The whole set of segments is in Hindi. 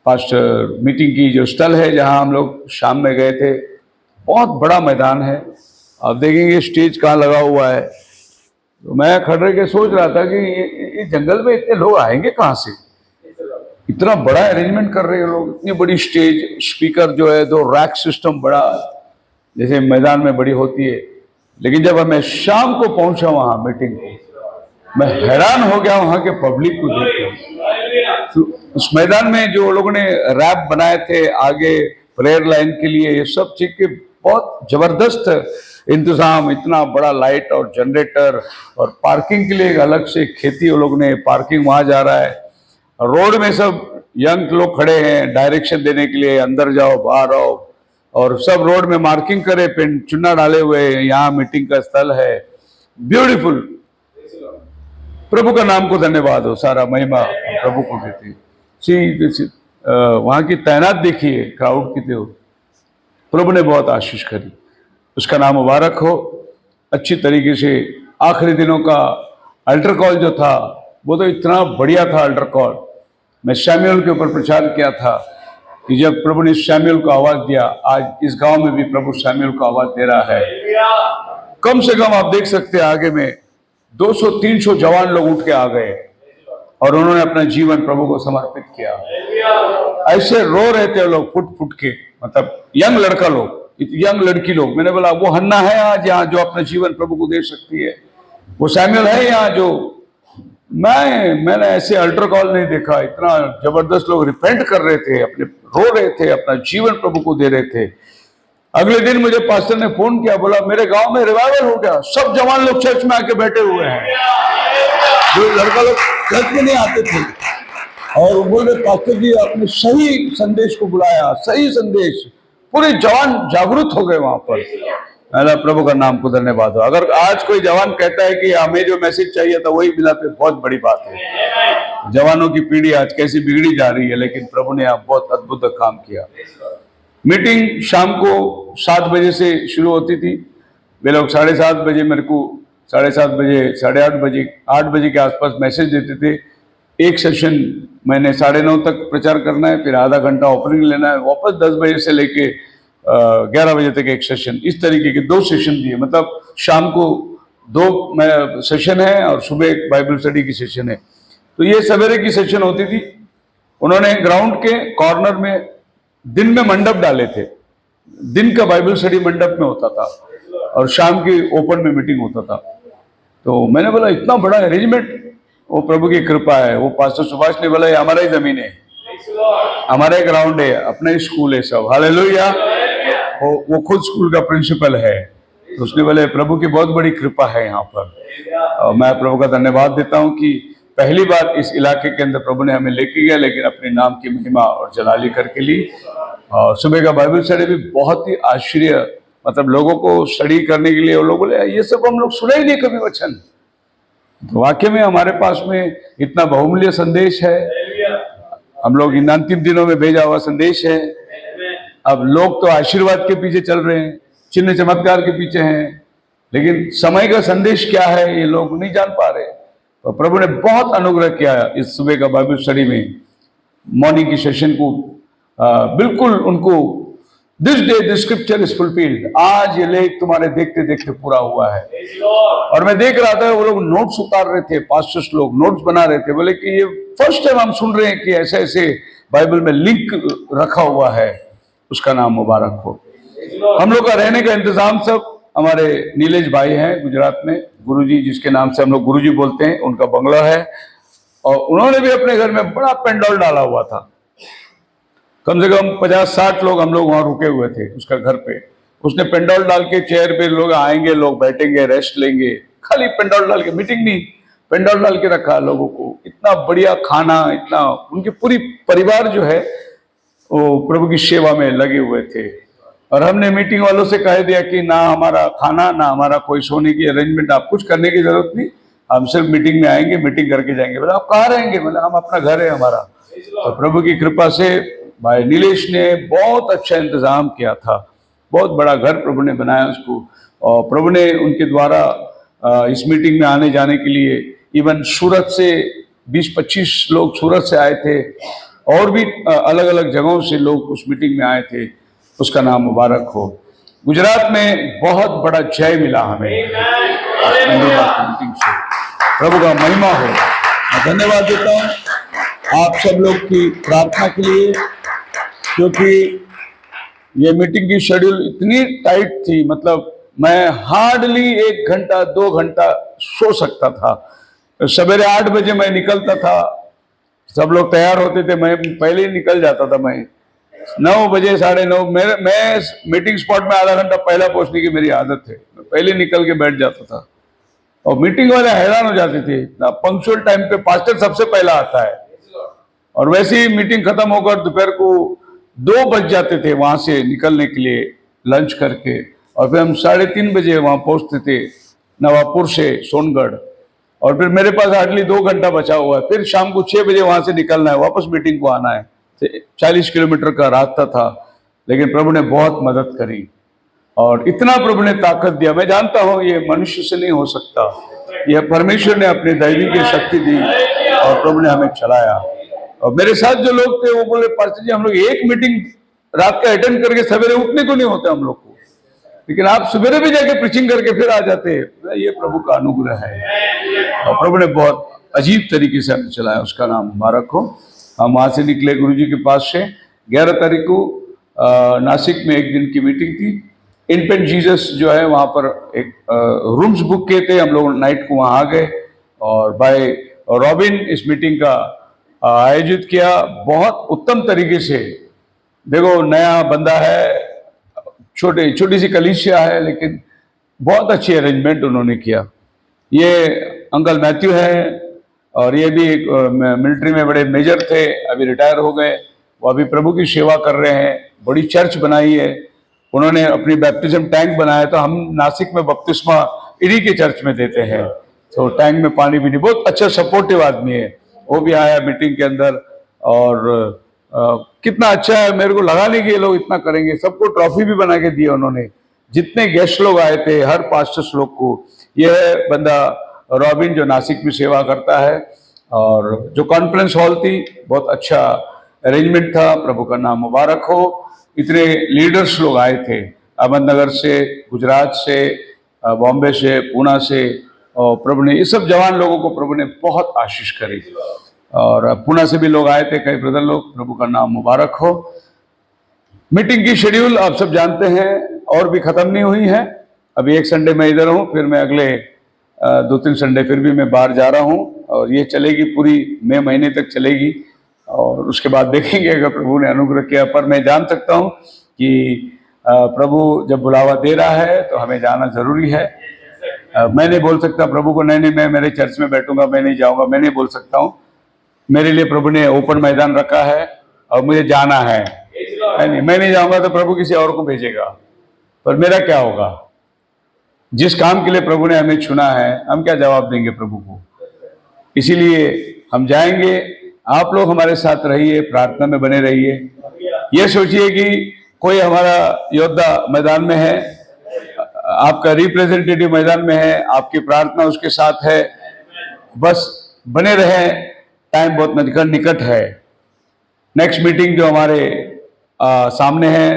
पास्टर मीटिंग की जो स्थल है जहां हम लोग शाम में गए थे, बहुत बड़ा मैदान है। आप देखेंगे स्टेज कहाँ लगा हुआ है। तो मैं खड़े के सोच रहा था कि ये जंगल में इतने लोग आएंगे कहाँ से, इतना बड़ा अरेंजमेंट कर रहे हैं लोग, इतनी बड़ी स्टेज, स्पीकर जो है, दो रैक सिस्टम, बड़ा जैसे मैदान में बड़ी होती है। लेकिन जब मैं शाम को पहुंचा वहां मीटिंग को, मैं हैरान हो गया वहां के पब्लिक को देखकर। तो उस मैदान में जो लोगों ने रैप बनाए थे आगे प्रेयर लाइन के लिए, ये सब चीज के बहुत जबरदस्त इंतजाम, इतना बड़ा लाइट और जनरेटर, और पार्किंग के लिए एक अलग से खेती, वो लोग ने पार्किंग वहां जा रहा है। रोड में सब यंग लोग खड़े हैं डायरेक्शन देने के लिए, अंदर जाओ बाहर आओ, और सब रोड में मार्किंग करे, पेन चुना डाले हुए, यहाँ मीटिंग का स्थल है। ब्यूटीफुल। प्रभु का नाम को धन्यवाद हो, सारा महिमा प्रभु को देती। वहां की तैनात देखिए, क्राउड कितने हो, प्रभु ने बहुत आशीष करी, उसका नाम मुबारक हो। अच्छी तरीके से आखिरी दिनों का अल्टर कॉल जो था वो तो इतना बढ़िया था। अल्टर कॉल मैं शैम्यूल के ऊपर प्रचार किया था कि जब प्रभु ने शैम्यूल को आवाज दिया, आज इस गांव में भी प्रभु शैम्यूल को आवाज दे रहा है। कम से कम आप देख सकते हैं आगे में 200-300 जवान लोग उठ के आ गए और उन्होंने अपना जीवन प्रभु को समर्पित किया। ऐसे रो रहे थे लोग फुट फुट के, मतलब यंग लड़का लोग, यंग लड़की लोग। मैंने बोला वो हन्ना है आज यहाँ जो अपना जीवन प्रभु को दे सकती है, वो सैमुअल है यहाँ जो। मैंने ऐसे अल्टर कॉल नहीं देखा, इतना जबरदस्त लोग रिपेंट कर रहे थे, अपने रो रहे थे, अपना जीवन प्रभु को दे रहे थे। अगले दिन मुझे पास्टर ने फोन किया, बोला मेरे गांव में रिवाइवल हो गया, सब जवान लोग चर्च में आके बैठे हुए हैं, जो लड़का लोग चर्च में नहीं आते थे। और वो बोले पास्टर जी आपने सही संदेश को बुलाया, सही संदेश, पूरे जवान जागरूक हो गए वहां पर। अल्लाह प्रभु का नाम को धन्यवाद हो। अगर आज कोई जवान कहता है कि हमें जो मैसेज चाहिए था वही मिला तो बहुत बड़ी बात है। जवानों की पीढ़ी आज कैसी बिगड़ी जा रही है, लेकिन प्रभु ने यहाँ बहुत अद्भुत काम किया। मीटिंग शाम को 7 बजे से शुरू होती थी। वे लोग 7:30 बजे मेरे को 7:30 बजे 8:30 बजे 8 बजे के आसपास मैसेज देते थे। एक सेशन मैंने 9:30 तक प्रचार करना है, फिर आधा घंटा ओपनिंग लेना है, वापस 10 बजे से लेके 11 बजे तक एक सेशन। इस तरीके के 2 सेशन दिए, मतलब शाम को 2 सेशन है और सुबह एक बाइबल स्टडी की सेशन है। तो ये सवेरे की सेशन होती थी। उन्होंने ग्राउंड के कॉर्नर में दिन में मंडप डाले थे, दिन का बाइबल स्टडी मंडप में होता था और शाम की ओपन में मीटिंग होता था। तो मैंने बोला इतना बड़ा अरेंजमेंट, वो प्रभु की कृपा है। वो पास्टर सुभाष ने बोला हमारा ही जमीन है, हमारा ही ग्राउंड है, अपना ही स्कूल है सब, हालेलुया। वो खुद स्कूल का प्रिंसिपल है। तो उसने बोले प्रभु की बहुत बड़ी कृपा है यहाँ पर। और मैं प्रभु का धन्यवाद देता हूँ कि पहली बार इस इलाके के अंदर प्रभु ने हमें लेके गया, लेकिन अपने नाम की महिमा और जलाली करके ली। और सुबह का बाइबल स्टडी भी बहुत ही आश्चर्य, मतलब लोगों को स्टडी करने के लिए वो लोग बोले ये सब हम लोग सुने ही नहीं कभी वचन। तो वाकई में हमारे पास में इतना बहुमूल्य संदेश है, हम लोग इन अंतिम दिनों में भेजा हुआ संदेश है। अब लोग तो आशीर्वाद के पीछे चल रहे हैं, चिन्ह चमत्कार के पीछे हैं, लेकिन समय का संदेश क्या है ये लोग नहीं जान पा रहे। तो प्रभु ने बहुत अनुग्रह किया इस सुबह का बाइबल स्टडी में, मॉर्निंग की सेशन को बिल्कुल उनको this day the scripture is fulfilled, आज ये लेख तुम्हारे देखते देखते पूरा हुआ है। और मैं देख रहा था वो लोग नोट्स उतार रहे थे, पास्टर्स लोग नोट्स बना रहे थे। बोले कि ये फर्स्ट टाइम हम सुन रहे हैं कि ऐसे ऐसे बाइबल में लिंक रखा हुआ है, उसका नाम मुबारक हो। हम लोग का रहने का इंतजाम सब हमारे नीलेश भाई हैं गुजरात में, गुरुजी जिसके नाम से हम लोग गुरुजी बोलते हैं, उनका बंगला है। और उन्होंने भी अपने घर में बड़ा पेंडॉल डाला हुआ था, कम से कम 50-60 लोग हम लोग वहां रुके हुए थे उसका घर पे। उसने पेंडॉल डाल के चेयर पे लोग आएंगे, लोग बैठेंगे, रेस्ट लेंगे, खाली पेंडॉल डाल के, मीटिंग नहीं, पेंडॉल डाल के रखा लोगों को। इतना बढ़िया खाना, इतना, उनकी पूरी परिवार जो है वो प्रभु की सेवा में लगे हुए थे। और हमने मीटिंग वालों से कह दिया कि ना हमारा खाना, ना हमारा कोई सोने की अरेंजमेंट, आप कुछ करने की जरूरत नहीं, हम सिर्फ मीटिंग में आएंगे, मीटिंग करके जाएंगे। बोला आप कहाँ रहेंगे? बोला हम अपना घर है हमारा। और प्रभु की कृपा से भाई नीलेश ने बहुत अच्छा इंतजाम किया था, बहुत बड़ा घर प्रभु ने बनाया उसको। और प्रभु ने उनके द्वारा इस मीटिंग में आने जाने के लिए, इवन सूरत से 20-25 लोग सूरत से आए थे, और भी अलग अलग जगहों से लोग उस मीटिंग में आए थे, उसका नाम मुबारक हो। गुजरात में बहुत बड़ा जय मिला हमें मीटिंग से, प्रभु का महिमा हो। मैं धन्यवाद देता हूँ आप सब लोग की प्रार्थना के लिए, क्योंकि ये मीटिंग की शेड्यूल इतनी टाइट थी, मतलब मैं हार्डली 1 घंटा 2 घंटा सो सकता था। सवेरे 8 बजे मैं निकलता था, सब लोग तैयार होते थे, मैं पहले ही निकल जाता था। मैं 9 बजे 9:30 मैं मीटिंग स्पॉट में आधा घंटा पहला पहुंचने की मेरी आदत है, मैं पहले निकल के बैठ जाता था। और मीटिंग वाले हैरान हो जाते थे, पंक्चुअल टाइम पे पास्टर सबसे पहला आता है। और वैसे ही मीटिंग खत्म होकर दोपहर को 2 बज जाते थे वहां से निकलने के लिए लंच करके, और फिर हम 3:30 बजे वहां पहुंचते थे नवापुर से सोनगढ़। और फिर मेरे पास हार्डली 2 घंटा बचा हुआ है, फिर शाम को 6 बजे वहां से निकलना है, वापस मीटिंग को आना है। 40 किलोमीटर का रास्ता था, लेकिन प्रभु ने बहुत मदद करी और इतना प्रभु ने ताकत दिया। मैं जानता हूं ये मनुष्य से नहीं हो सकता, यह परमेश्वर ने अपनी दैवी की शक्ति दी और प्रभु ने हमें चलाया। और मेरे साथ जो लोग थे वो बोले, पास्टर जी हम लोग एक मीटिंग रात का अटेंड करके सवेरे उठने को नहीं होता हम लोग को, लेकिन आप सवेरे भी जाके प्रीचिंग करके फिर आ जाते हैं। ये प्रभु का अनुग्रह है और प्रभु ने बहुत अजीब तरीके से हमें चलाया, उसका नाम मुबारक हो। हम वहां से निकले गुरुजी के पास से। 11 तारीख को नासिक में एक दिन की मीटिंग थी। इन्फेंट जीसस जो है वहां पर एक रूम्स बुक किए थे, हम लोग नाइट को वहां आ गए और बाय रॉबिन इस मीटिंग का आयोजित किया बहुत उत्तम तरीके से। देखो नया बंदा है, छोटी सी कलीसिया है, लेकिन बहुत अच्छी अरेंजमेंट उन्होंने किया। ये अंकल मैथ्यू है और ये भी एक मिलिट्री में बड़े मेजर थे, अभी रिटायर हो गए, वो अभी प्रभु की सेवा कर रहे हैं। बड़ी चर्च बनाई है उन्होंने, अपनी बैप्टिज्म टैंक बनाया। तो हम नासिक में बपतिस्मा इन्हीं के चर्च में देते हैं, तो टैंक में पानी भी नहीं, बहुत अच्छा सपोर्टिव आदमी है। वो भी आया मीटिंग के अंदर और कितना अच्छा है, मेरे को लगा नहीं कि ये लोग इतना करेंगे। सबको ट्रॉफी भी बना के दी उन्होंने, जितने गेस्ट लोग आए थे, हर पास्टर्स लोग को। यह है बंदा रॉबिन जो नासिक में सेवा करता है। और जो कॉन्फ्रेंस हॉल थी बहुत अच्छा अरेंजमेंट था, प्रभु का नाम मुबारक हो। इतने लीडर्स लोग आए थे, अहमदनगर से, गुजरात से, बॉम्बे से, पूना से, और प्रभु ने ये सब जवान लोगों को प्रभु ने बहुत आशीष करी। और पुणे से भी लोग आए थे, कई ब्रदर लोग, प्रभु का नाम मुबारक हो। मीटिंग की शेड्यूल आप सब जानते हैं, और भी खत्म नहीं हुई है। अभी एक संडे मैं इधर हूँ, फिर मैं अगले 2-3 संडे फिर भी मैं बाहर जा रहा हूँ, और ये चलेगी पूरी मई महीने तक चलेगी। और उसके बाद देखेंगे अगर प्रभु ने अनुग्रह किया। पर मैं जान सकता हूँ कि प्रभु जब बुलावा दे रहा है तो हमें जाना जरूरी है। मैं नहीं बोल सकता प्रभु को नहीं मैं मेरे चर्च में बैठूंगा, मैं नहीं जाऊंगा, मैं नहीं बोल सकता हूँ। मेरे लिए प्रभु ने ओपन मैदान रखा है और मुझे जाना है। नहीं, मैं नहीं जाऊंगा तो प्रभु किसी और को भेजेगा, पर मेरा क्या होगा? जिस काम के लिए प्रभु ने हमें चुना है, हम क्या जवाब देंगे प्रभु को? इसीलिए हम जाएंगे। आप लोग हमारे साथ रहिए, प्रार्थना में बने रहिए। ये सोचिए कि कोई हमारा योद्धा मैदान में है, आपका रिप्रेजेंटेटिव मैदान में है, आपकी प्रार्थना उसके साथ है, बस बने रहें। टाइम बहुत निकट है। नेक्स्ट मीटिंग जो हमारे सामने है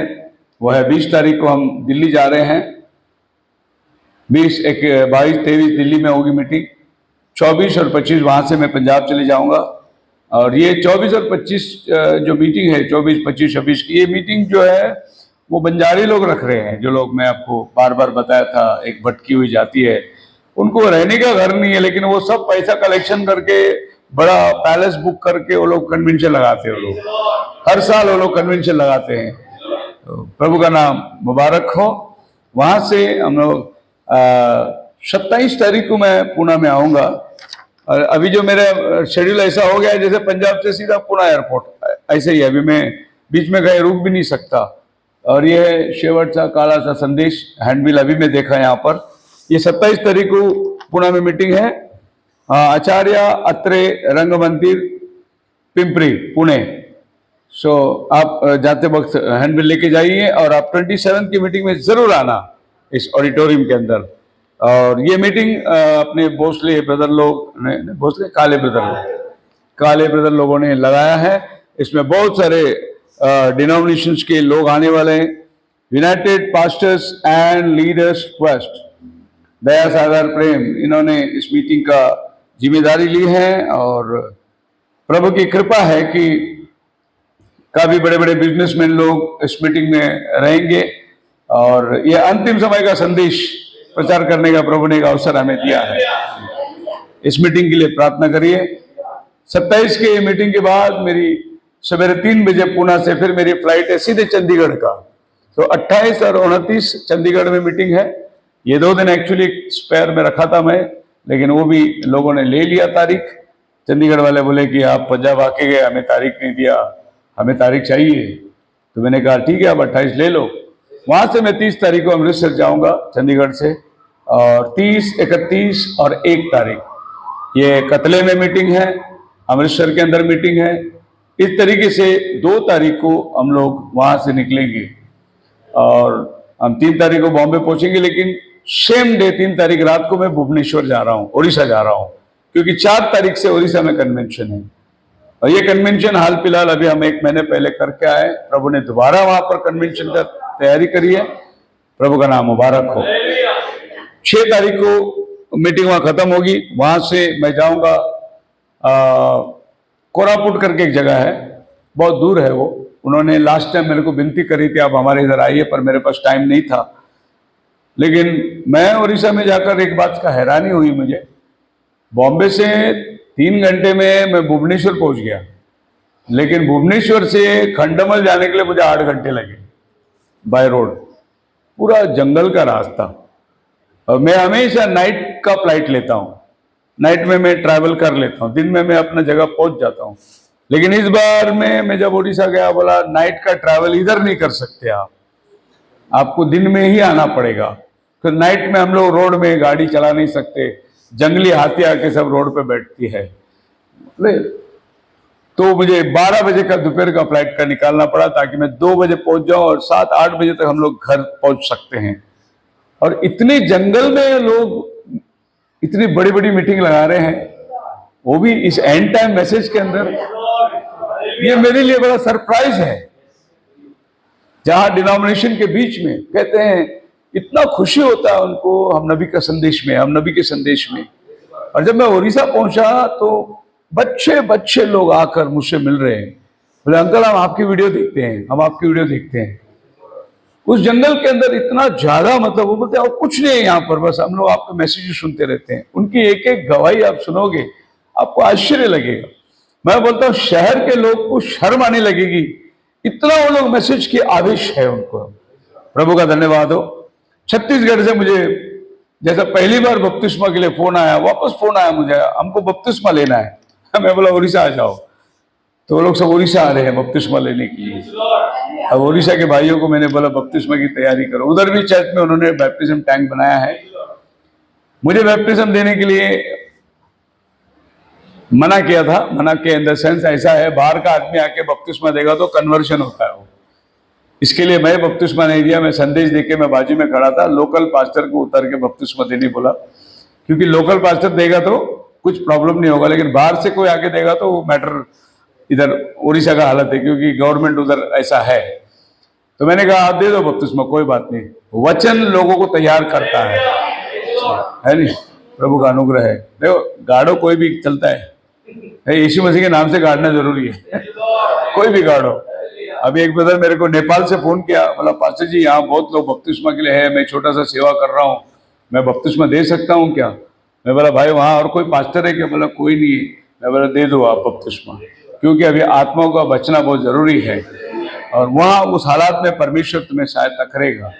वो है 20 तारीख को, हम दिल्ली जा रहे हैं। 22-23 दिल्ली में होगी मीटिंग। 24 और 25 वहां से मैं पंजाब चले जाऊंगा। और ये 24 और 25 जो मीटिंग है, 24, 25, 26 की ये मीटिंग जो है वो बंजारी लोग रख रहे हैं। जो लोग मैं आपको बार बार बताया था, एक भटकी हुई जाति है, उनको रहने का घर नहीं है, लेकिन वो सब पैसा कलेक्शन करके बड़ा पैलेस बुक करके वो लोग कन्वेंशन लगाते हैं। वो लोग हर साल वो लोग कन्वेंशन लगाते हैं। तो प्रभु का नाम मुबारक हो। वहां से हम लोग 27 तारीख को मैं पुणे में आऊंगा। और अभी जो मेरा शेड्यूल ऐसा हो गया है जैसे पंजाब से सीधा पुणे एयरपोर्ट, ऐसे ही अभी मैं बीच में कहीं रुक भी नहीं सकता। और ये शेवटचा काला सा संदेश हैंडबिल अभी मैं देखा यहाँ पर। ये 27 तारीख को पुणे में मीटिंग है, आचार्य अत्रे रंग मंदिर, पिंपरी, पुणे। सो आप जाते वक्त हैंडबिल लेके जाइए और आप 27 की मीटिंग में जरूर आना इस ऑडिटोरियम के अंदर। और ये मीटिंग अपने भोसले ब्रदर लोग ने, भोसले काले ब्रदर लोगों ने लगाया है। इसमें बहुत सारे डिनोमिनेशंस के लोग आने वाले हैं। United pastors and leaders trust Daya Sagar Prem, इन्होंने इस मीटिंग का जिम्मेदारी ली है और प्रभु की कृपा है कि काफी बड़े बड़े बिजनेसमैन लोग इस मीटिंग में रहेंगे और ये अंतिम समय का संदेश प्रचार करने का प्रभु ने एक अवसर हमें दिया है। इस मीटिंग के लिए प्रार्थना करिए। 27 के मीटिंग के बाद मेरी सवेरे 3 बजे पुणे से फिर मेरी फ्लाइट है सीधे चंडीगढ़ का, तो 28 और 29 चंडीगढ़ में मीटिंग है। ये 2 दिन एक्चुअली स्पेयर में रखा था मैं, लेकिन वो भी लोगों ने ले लिया तारीख। चंडीगढ़ वाले बोले कि आप पंजाब आके गए, हमें तारीख नहीं दिया, हमें तारीख चाहिए। तो मैंने कहा ठीक है, आप 28 ले लो। वहां से मैं 30 तारीख को अमृतसर जाऊंगा चंडीगढ़ से, और 30, 31 और 1 तारीख ये कतले में मीटिंग है, अमृतसर के अंदर मीटिंग है। इस तरीके से 2 तारीख को हम लोग वहां से निकलेंगे और हम 3 तारीख को बॉम्बे पहुंचेंगे, लेकिन सेम डे 3 तारीख रात को मैं भुवनेश्वर जा रहा हूँ, उड़ीसा जा रहा हूँ, क्योंकि 4 तारीख से उड़ीसा में कन्वेंशन है। और ये कन्वेंशन हाल फिलहाल अभी हम 1 महीने पहले करके आए। प्रभु ने दोबारा वहां पर कन्वेंशन का तैयारी करी है। प्रभु का नाम मुबारक हो। 6 तारीख को मीटिंग वहां खत्म होगी, वहां से मैं जाऊंगा कोरापुट करके एक जगह है, बहुत दूर है वो। उन्होंने लास्ट टाइम मेरे को विनती करी थी आप हमारे इधर आइए, पर मेरे पास टाइम नहीं था। लेकिन मैं उड़ीसा में जाकर एक बात का हैरानी हुई मुझे, बॉम्बे से 3 घंटे में मैं भुवनेश्वर पहुंच गया, लेकिन भुवनेश्वर से खंडमल जाने के लिए मुझे 8 घंटे लगे बाय रोड, पूरा जंगल का रास्ता। और मैं हमेशा नाइट का फ्लाइट लेता हूँ, नाइट में मैं ट्रैवल कर लेता हूँ, दिन में मैं अपना जगह पहुंच जाता हूँ। लेकिन इस बार मैं जब उड़ीसा गया, बोला नाइट का ट्रैवल इधर नहीं कर सकते आप, आपको दिन में ही आना पड़ेगा। फिर नाइट में हम लोग रोड में गाड़ी चला नहीं सकते, जंगली हाथी आके सब रोड पे बैठती है। तो मुझे 12 बजे का दोपहर का फ्लाइट का निकालना पड़ा, ताकि मैं 2 बजे पहुंच जाऊं और 7-8 बजे तक हम लोग घर पहुंच सकते हैं। और इतने जंगल में लोग इतनी बड़ी बड़ी मीटिंग लगा रहे हैं, वो भी इस एंड टाइम मैसेज के अंदर। ये मेरे लिए बड़ा सरप्राइज है। जहां डिनोमिनेशन के बीच में कहते हैं, इतना खुशी होता है उनको हम नबी का संदेश में, हम नबी के संदेश में। और जब मैं उड़ीसा पहुंचा तो बच्चे लोग आकर मुझसे मिल रहे हैं, बोले अंकल हम आपकी वीडियो देखते हैं, हम आपकी वीडियो देखते हैं। उस जंगल के अंदर इतना ज्यादा, मतलब वो बोलते हैं और कुछ नहीं है यहाँ पर, बस हम लोग आपके मैसेज सुनते रहते हैं। उनकी एक एक गवाही आप सुनोगे, आपको आश्चर्य लगेगा। मैं बोलता हूँ शहर के लोग को शर्म आने लगेगी, इतना वो लोग मैसेज की आवेश है उनको। प्रभु का धन्यवाद हो। छत्तीसगढ़ से मुझे जैसा पहली बार बपतिस्मा के लिए फोन आया, वापस फोन आया मुझे, हमको बपतिस्मा लेना है। मैं बोला उड़ीसा आ जाओ, तो वो लोग सब उड़ीसा आ रहे हैं बपतिस्मा लेने के लिए। अब उड़ीसा के भाइयों को मैंने बोला बपतिस्मा की तैयारी करो। उधर भी चर्च में उन्होंने बैप्टिज्म टैंक बनाया है। मुझे बैप्टिज्म देने के लिए मना किया था, मना के इन द सेंस ऐसा है, बाहर का आदमी आके बपतिस्मा देगा तो कन्वर्शन होता है वो, इसके लिए मैं बपतिस्मा नहीं दिया। मैं संदेश देके मैं बाजू में खड़ा था, लोकल पास्टर को उतर के बपतिस्मा देने बोला, क्योंकि लोकल पास्टर देगा तो कुछ प्रॉब्लम नहीं होगा, लेकिन बाहर से कोई आके देगा तो मैटर, इधर उड़ीसा का हालत है क्योंकि गवर्नमेंट उधर ऐसा है। तो मैंने कहा आप दे दो बपतिस्मा, कोई बात नहीं। वचन लोगों को तैयार करता है नहीं? प्रभु का अनुग्रह है। देखो गाड़ो कोई भी चलता है, यीशु मसीह के नाम से गाड़ना जरूरी है। कोई भी गाड़ो। अभी एक ब्रदर मेरे को नेपाल से फोन किया, बोला पास्टर जी यहाँ बहुत लोग बपतिस्मा के लिए है, मैं छोटा सा सेवा कर रहा हूँ, मैं बपतिस्मा दे सकता हूँ क्या? मैं बोला भाई वहाँ और कोई पास्टर है क्या? बोला कोई नहीं है। मैं बोला दे दो आप बपतिस्मा, क्योंकि अभी आत्माओं का बचना बहुत जरूरी है, और वहाँ उस हालात में परमेश्वर तुम्हें सहायता करेगा।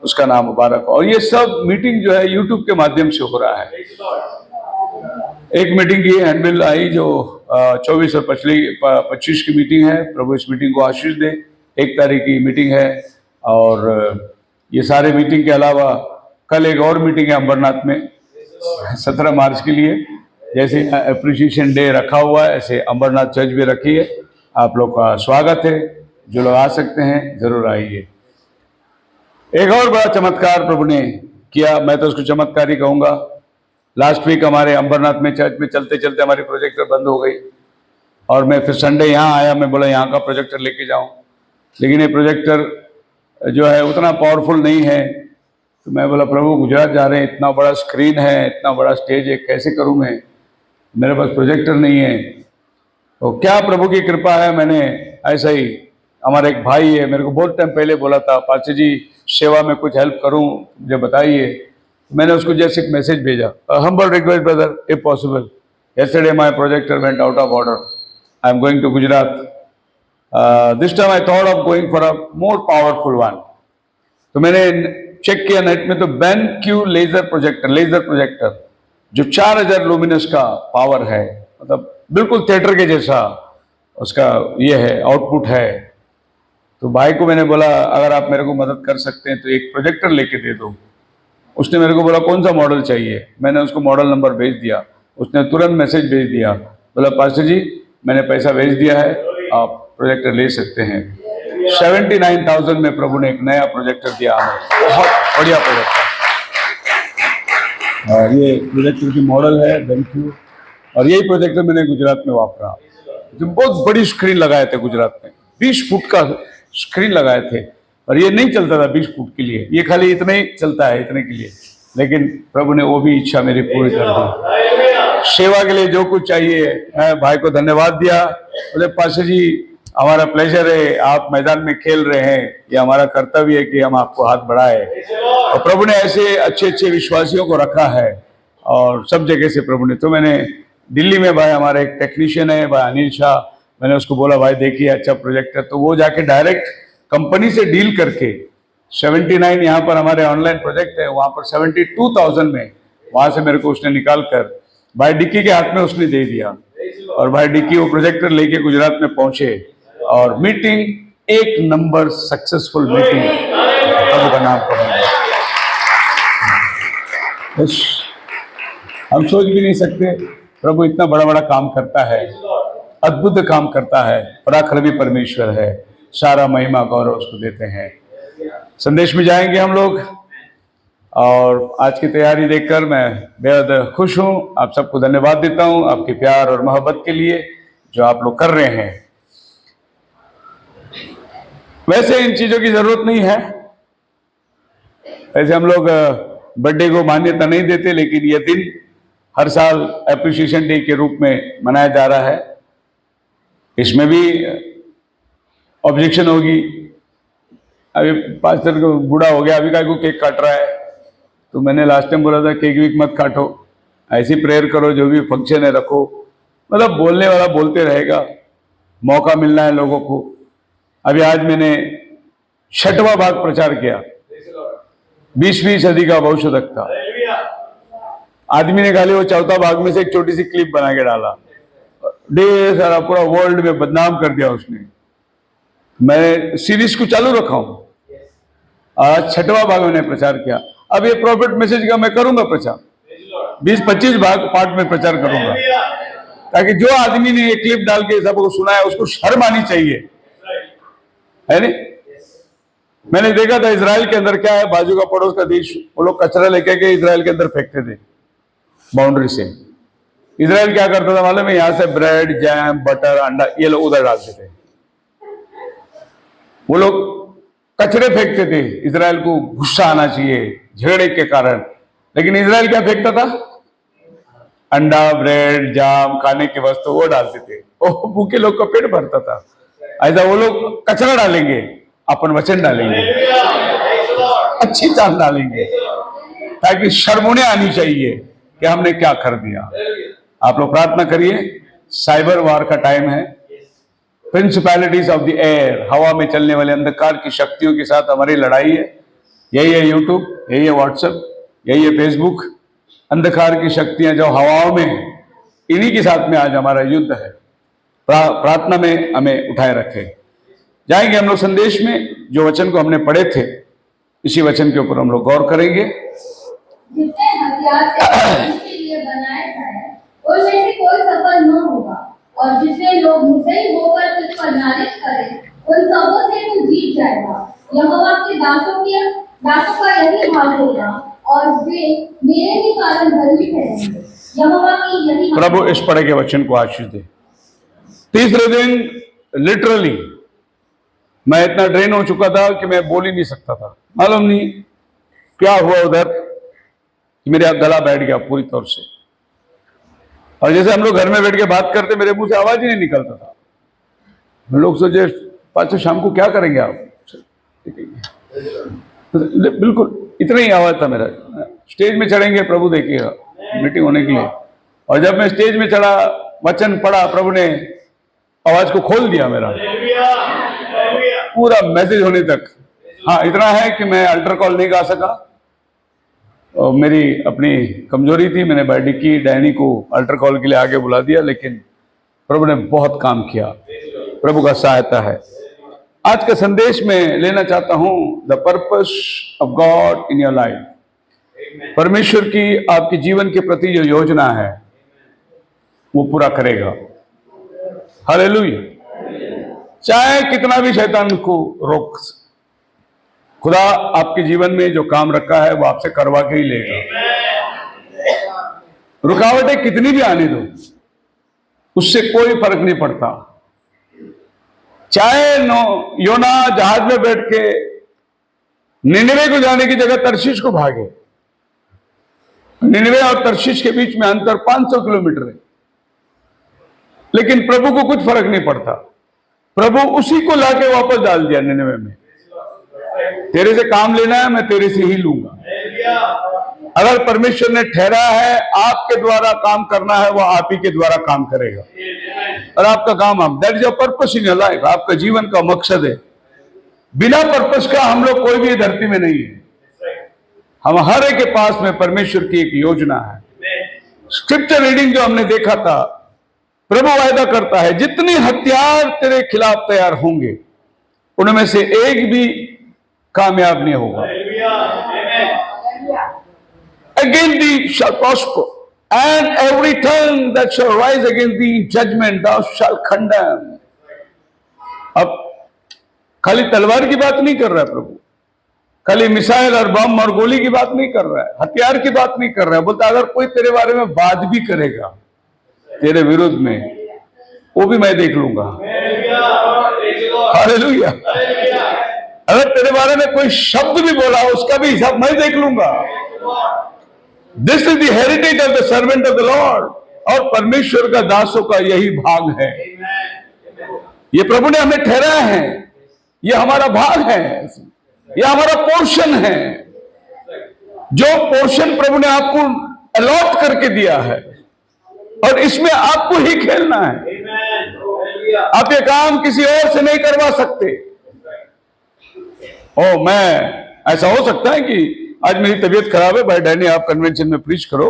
उसका नाम मुबारक हो। और ये सब मीटिंग जो है यूट्यूब के माध्यम से हो रहा है। एक मीटिंग की हैंडबिल आई जो 24 और 25 की मीटिंग है। प्रभु इस मीटिंग को आशीष दे। 1 तारीख की मीटिंग है, और ये सारे मीटिंग के अलावा कल एक और मीटिंग है अंबरनाथ में 17 मार्च के लिए। जैसे एप्रिसिएशन डे रखा हुआ है, ऐसे अंबरनाथ चर्च भी रखी है। आप लोग का स्वागत है, जो लोग आ सकते हैं जरूर आइए। एक और बड़ा चमत्कार प्रभु ने किया, मैं तो उसको चमत्कार ही कहूँगा। लास्ट वीक हमारे अंबरनाथ में चर्च में चलते चलते हमारी प्रोजेक्टर बंद हो गई, और मैं फिर संडे यहाँ आया, मैं बोला यहाँ का प्रोजेक्टर लेके जाऊँ, लेकिन ये प्रोजेक्टर जो है उतना पावरफुल नहीं है। तो मैं बोला प्रभु गुजरात जा रहे हैं, इतना बड़ा स्क्रीन है, इतना बड़ा स्टेज है, कैसे करूँ मैं, मेरे पास प्रोजेक्टर नहीं है। तो क्या प्रभु की कृपा है, मैंने ऐसा ही, हमारा एक भाई है, मेरे को बहुत टाइम पहले बोला था पास्टर जी सेवा में कुछ हेल्प करूं मुझे बताइए। मैंने उसको जैसे एक मैसेज भेजा, humble request brother if possible, yesterday my projector went out of order, I am going to Gujarat, this time I thought of going for a more powerful one। तो मैंने चेक किया नेट में, तो BenQ लेजर प्रोजेक्टर जो 4000 लुमिनस का पावर है, मतलब बिल्कुल थिएटर के जैसा उसका ये है, आउटपुट है। तो भाई को मैंने बोला अगर आप मेरे को मदद कर सकते हैं तो एक प्रोजेक्टर लेके दे दो। उसने मेरे को बोला कौन सा मॉडल चाहिए, मैंने उसको मॉडल नंबर भेज दिया, उसने तुरंत मैसेज भेज दिया, बोला पास्टर जी मैंने पैसा भेज दिया है, आप प्रोजेक्टर ले सकते हैं। 79,000 में प्रभु ने एक नया प्रोजेक्टर दिया हमें, बहुत बढ़िया प्रोजेक्टर। और ये प्रोजेक्टर की मॉडल है BenQ, और यही प्रोजेक्टर मैंने गुजरात में वापरा। जो बहुत बड़ी स्क्रीन लगाए थे गुजरात में, 20 फुट का स्क्रीन लगाए थे, और ये नहीं चलता था 20 फुट के लिए, ये खाली इतने ही चलता है, इतने के लिए। लेकिन प्रभु ने वो भी इच्छा मेरी पूरी कर दी। सेवा के लिए जो कुछ चाहिए, मैं भाई को धन्यवाद दिया, बोले पास्टर जी हमारा प्लेजर है, आप मैदान में खेल रहे हैं, ये हमारा कर्तव्य है कि हम आपको हाथ बढ़ाए। और प्रभु ने ऐसे अच्छे अच्छे विश्वासियों को रखा है, और सब जगह से प्रभु ने। तो मैंने दिल्ली में भाई हमारे एक टेक्नीशियन है भाई अनिल शाह, मैंने उसको बोला भाई देखिए अच्छा प्रोजेक्टर, तो वो जाके डायरेक्ट कंपनी से डील करके 79 यहाँ पर हमारे ऑनलाइन प्रोजेक्ट है, वहाँ पर 72,000 में वहाँ से मेरे को उसने निकाल कर भाई डिक्की के हाथ में उसने दे दिया। और भाई डिक्की वो प्रोजेक्टर लेके गुजरात में पहुंचे, और मीटिंग एक नंबर सक्सेसफुल मीटिंग, प्रभु का नाम बस हम सोच भी नहीं सकते प्रभु इतना बड़ा बड़ा काम करता है, अद्भुत काम करता है, पराक्रमी परमेश्वर है, सारा महिमा गौरव उसको देते हैं। संदेश में जाएंगे हम लोग, और आज की तैयारी देखकर मैं बेहद खुश हूं। आप सबको धन्यवाद देता हूं आपके प्यार और मोहब्बत के लिए जो आप लोग कर रहे हैं। वैसे इन चीजों की जरूरत नहीं है, वैसे हम लोग बर्थडे को मान्यता नहीं देते, लेकिन यह दिन हर साल एप्रिसिएशन डे के रूप में मनाया जा रहा है। इसमें भी ऑब्जेक्शन होगी, अभी पास्टर को बूढ़ा हो गया, अभी का को केक काट रहा है, तो मैंने लास्ट टाइम बोला था केक वीक मत काटो, ऐसी प्रेयर करो, जो भी फंक्शन है रखो, मतलब बोलने वाला बोलते रहेगा, मौका मिलना है लोगों को। अभी आज मैंने 6वां भाग प्रचार किया, 20वीं सदी का भविष्यवक्ता। आदमी ने खाली वो 4था भाग में से एक छोटी सी क्लिप बना के डाला, ढेर सारा पूरा वर्ल्ड में बदनाम कर दिया उसने। मैं सीरीज को चालू रखा हूं, आज 6वां भाग मैंने प्रचार किया। अब ये प्रॉफिट मैसेज का मैं करूंगा प्रचार, 20-25 भाग पार्ट में प्रचार करूंगा, ताकि जो आदमी ने ये क्लिप डाल के सबको सुना है उसको शर्म आनी चाहिए, है नहीं। मैंने देखा था इजराइल के अंदर क्या है, बाजू का पड़ोस का देश, वो लोग कचरा लेके के इजराइल के अंदर फेंकते थे बाउंड्री से। इजराइल क्या करता था मालूम है, यहां से ब्रेड जैम बटर अंडा ये लोग उधर डालते थे। वो लोग कचरे फेंकते थे, इजराइल को गुस्सा आना चाहिए झगड़े के कारण, लेकिन इजराइल क्या फेंकता था, अंडा ब्रेड जाम खाने की वस्तु वो डालते थे, वो भूखे लोग का पेट भरता था। ऐसा वो लोग कचरा डालेंगे, अपन वचन डालेंगे, अच्छी चाल डालेंगे, ताकि शर्मुने आनी चाहिए कि हमने क्या कर दिया। आप लोग प्रार्थना करिए, साइबर वार का टाइम है, प्रिंसिपैलिटीज ऑफ द एयर, हवा में चलने वाले अंधकार की शक्तियों के साथ हमारी लड़ाई है। यही है यूट्यूब, यही है व्हाट्सएप, यही है फेसबुक, अंधकार की शक्तियां जो हवाओं में, इन्हीं के साथ में आज हमारा युद्ध है। प्रार्थना में हमें उठाए रखे। जाएंगे हम लोग संदेश में, जो वचन को हमने पढ़े थे इसी वचन के ऊपर हम लोग गौर करेंगे। जितने हथियार के लिए बनाए जाए उनमें से कोई सफल न होगा, और जितने लोग मुद्दई होकर तुझ पर नालिश करें उन सबों से तू जीत जाएगा। यहोवा के दासों का यही हाल होगा, और वे मेरे ही कारण धर्मी ठहरेंगे। यहोवा की यही प्रभु इस पढ़े के वचन को आशीष दे। तीसरे दिन लिटरली मैं इतना ड्रेन हो चुका था कि मैं बोल ही नहीं सकता था। मालूम नहीं क्या हुआ उधर कि मेरा गला बैठ गया पूरी तौर से, और जैसे हम लोग घर में बैठ के बात करते मेरे मुंह से आवाज ही नहीं निकलता था। हम लोग सोचे पाचो शाम को क्या करेंगे आप, बिल्कुल इतना ही आवाज था मेरा। स्टेज में चढ़ेंगे प्रभु देखिएगा मीटिंग होने के लिए, और जब मैं स्टेज में चढ़ा वचन पढ़ा, प्रभु ने आवाज को खोल दिया मेरा पूरा मैसेज होने तक। हाँ इतना है कि मैं अल्टर कॉल नहीं गा सका, और मेरी अपनी कमजोरी थी। मैंने बैडिकी डैनी को अल्टर कॉल के लिए आगे बुला दिया, लेकिन प्रभु ने बहुत काम किया, प्रभु का सहायता है। आज का संदेश में लेना चाहता हूं the purpose of God in your life. परमेश्वर की आपके जीवन के प्रति जो योजना है वो पूरा करेगा। हालेलुया। चाहे कितना भी शैतान को रोक, खुदा आपके जीवन में जो काम रखा है वो आपसे करवा के ही लेगा। रुकावटें कितनी भी आने दो, उससे कोई फर्क नहीं पड़ता। चाहे योना जहाज में बैठ के निनिवे को जाने की जगह तर्शीश को भागे, निनिवे और तर्शीश के बीच में अंतर 500 किलोमीटर है, लेकिन प्रभु को कुछ फर्क नहीं पड़ता। प्रभु उसी को लाके वापस डाल दिया निनिवे में। तेरे से काम लेना है, मैं तेरे से ही लूंगा। अगर परमेश्वर ने ठहरा है आपके द्वारा काम करना है, वो आप ही के द्वारा काम करेगा, और आपका काम हम that is your purpose in your life. आपका जीवन का मकसद है। बिना पर्पस का हम लोग कोई भी धरती में नहीं है। हम हर एक के पास में परमेश्वर की एक योजना है। स्क्रिप्चर रीडिंग जो हमने देखा था, प्रभु वायदा करता है जितनी हथियार तेरे खिलाफ तैयार होंगे उनमें से एक भी कामयाब नहीं होगा। Against thee shall prosper, and every tongue that shall rise against thee in judgment thou shalt condemn. अब खाली तलवार की बात नहीं कर रहा है प्रभु, खाली मिसाइल और बम और गोली की बात नहीं कर रहा है, हथियार की बात नहीं कर रहा है। बोलता अगर कोई तेरे बारे में बात भी करेगा तेरे विरुद्ध में, वो भी मैं देख लूंगा। हालेलुया। अगर तेरे बारे में कोई शब्द भी बोला उसका भी हिसाब मैं देख लूंगा। This is the heritage of the servant of the Lord. और परमेश्वर का दासों का यही भाग है। ये प्रभु ने हमें ठहराया है, ये हमारा भाग है, ये हमारा पोर्शन है। जो पोर्शन प्रभु ने आपको अलॉट करके दिया है, और इसमें आपको ही खेलना है। आप ये काम किसी और से नहीं करवा सकते। ओ मैं ऐसा हो सकता है कि आज मेरी तबीयत खराब है, भाई डैनी आप कन्वेंशन में प्रीच करो,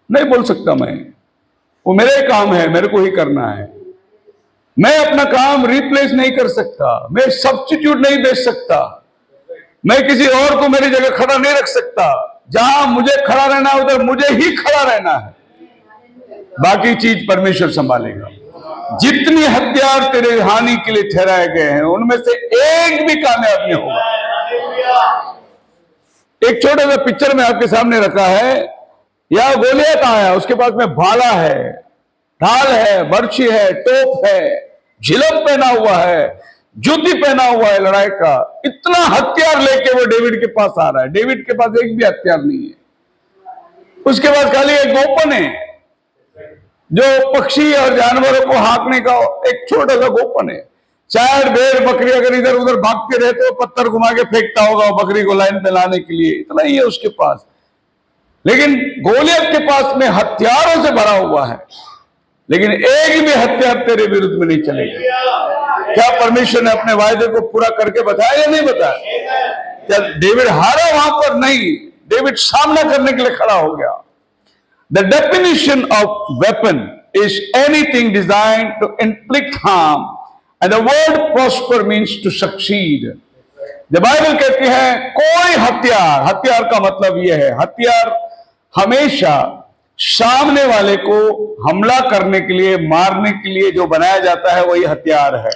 नहीं बोल सकता मैं। वो मेरा ही काम है, मेरे को ही करना है। मैं अपना काम रिप्लेस नहीं कर सकता, मैं सब्स्टिट्यूट नहीं बेच सकता, मैं किसी और को मेरी जगह खड़ा नहीं रख सकता। जहां मुझे खड़ा रहना है उधर मुझे ही खड़ा रहना है, बाकी चीज परमेश्वर संभालेगा। जितनी हथियार तेरे हानि के लिए ठहराए गए हैं उनमें से एक भी कामयाब नहीं होगा। एक छोटे सा पिक्चर में आपके सामने रखा है, या गोलियां कहां है, उसके पास में भाला है, ढाल है, बर्छी है, तोप है, झिलम पहना हुआ है, जूती पहना हुआ है लड़ाई का। इतना हथियार लेके वो डेविड के पास आ रहा है। डेविड के पास एक भी हथियार नहीं है, उसके पास खाली एक गोपन है जो पक्षी और जानवरों को हाँकने का एक छोटा सा गोपन है। चार भेड़ बकरी अगर इधर उधर भागते रहे तो पत्थर घुमा के फेंकता होगा बकरी को लाइन पे लाने के लिए, इतना ही है उसके पास। लेकिन गोलियत के पास में हथियारों से भरा हुआ है, लेकिन एक भी हथियार तेरे विरुद्ध में नहीं चलेगा। क्या परमेश्वर ने अपने वायदे को पूरा करके बताया या नहीं बताया? क्या डेविड हारा वहां पर? नहीं, डेविड सामना करने के लिए खड़ा हो गया। The definition of weapon is anything designed to inflict harm, and the word prosper means to succeed. जब बाइबल कहती है कोई हथियार, हथियार का मतलब यह है, हथियार हमेशा सामने वाले को हमला करने के लिए, मारने के लिए जो बनाया जाता है वही हथियार है।